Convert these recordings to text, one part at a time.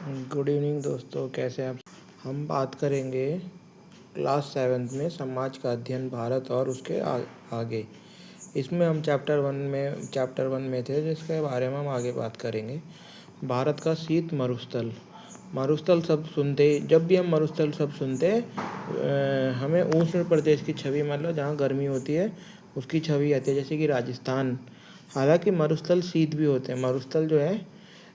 Good evening दोस्तों, कैसे आप। हम बात करेंगे क्लास 7 में समाज का अध्ययन भारत और उसके आगे। इसमें हम चैप्टर वन में थे, जिसके बारे में हम आगे बात करेंगे। भारत का शीत मरुस्थल। मरुस्थल शब्द सुनते ही, जब भी हम मरुस्थल शब्द सुनते हैं, हमें उष्ण प्रदेश की छवि, मतलब जहाँ गर्मी होती है उसकी छवि आती है, जैसे कि राजस्थान। हालांकि मरुस्थल शीत भी होते हैं। मरुस्थल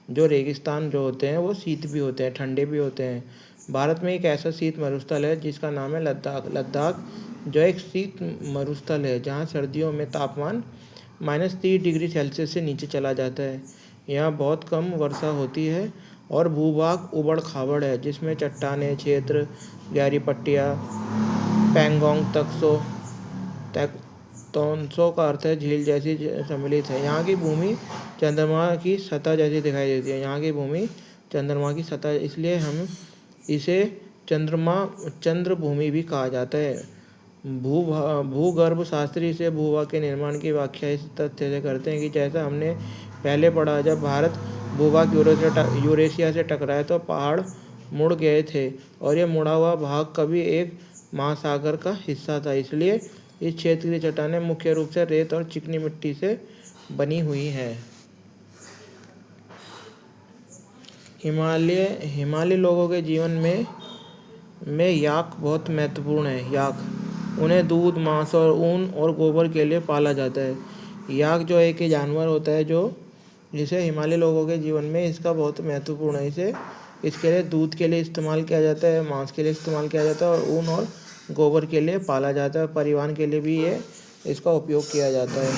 जो रेगिस्तान जो होते हैं वो शीत भी होते हैं, ठंडे भी होते हैं। भारत में एक ऐसा शीत मरुस्थल है जिसका नाम है लद्दाख। लद्दाख जो एक शीत मरुस्थल है, जहाँ सर्दियों में तापमान -30 डिग्री सेल्सियस से नीचे चला जाता है। यहाँ बहुत कम वर्षा होती है और भूभाग उबड़ खाबड़ है, जिसमें चट्टानें क्षेत्र, गहरी पट्टियाँ, पैंगोंग तोंसो का अर्थ है झील जैसी सम्मिलित है। यहाँ की भूमि चंद्रमा की सतह जैसी दिखाई देती है। यहाँ की भूमि चंद्रमा की सतह, इसलिए हम इसे चंद्र भूमि भी कहा जाता है। भूगर्भ शास्त्री इसे भूभाग के निर्माण की व्याख्या इस तथ्य से करते हैं कि जैसा हमने पहले पढ़ा, जब भारत भूभाग यूरेशिया से टकराए तो पहाड़ मुड़ गए थे और यह मुड़ा हुआ भाग कभी एक महासागर का हिस्सा था। इसलिए इस क्षेत्र की चट्टानें मुख्य रूप से रेत और चिकनी मिट्टी से बनी हुई हैं। हिमालय लोगों के जीवन में याक बहुत महत्वपूर्ण है। याक उन्हें दूध, मांस और ऊन और गोबर के लिए पाला जाता है। याक जो एक जानवर होता है जिसे हिमालय लोगों के जीवन में इसका बहुत महत्वपूर्ण है। इसके लिए दूध के लिए इस्तेमाल किया जाता है, मांस के लिए इस्तेमाल किया जाता है और ऊन और गोबर के लिए पाला जाता है। परिवहन के लिए भी इसका उपयोग किया जाता है।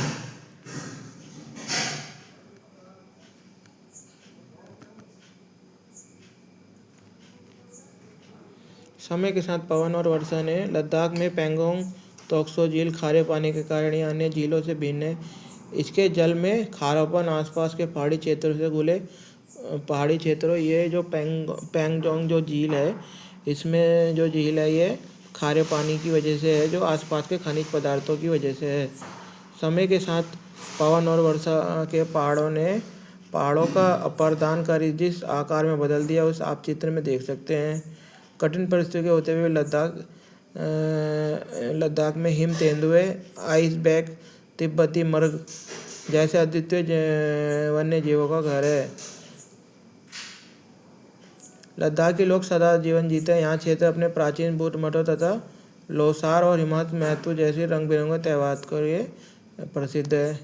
समय के साथ पवन और वर्षा ने लद्दाख में पैंगोंग तोक्सो झील खारे पानी के कारण या अन्य झीलों से भिन्न है। इसके जल में खारापन आसपास के पहाड़ी क्षेत्रों से घुले पहाड़ी क्षेत्रों, ये जो पैंगोंग जो झील है, इसमें जो झील है ये खारे पानी की वजह से है, जो आसपास के खनिज पदार्थों की वजह से है। समय के साथ पवन और वर्षा के पहाड़ों का अपारदान कर जिस आकार में बदल दिया, उस आप चित्र में देख सकते हैं। कठिन परिस्थितियों के होते हुए लद्दाख में हिम तेंदुए, आइस बैग, तिब्बती मर्ग जैसे अद्वितीय वन्य जीवों का घर है। लद्दाख के लोग सदा जीवन जीते हैं। यहाँ क्षेत्र अपने प्राचीन बुद्ध मठों तथा लोसार और हिमवत महत्व जैसे रंग बिरंगे त्योहार के लिए प्रसिद्ध है।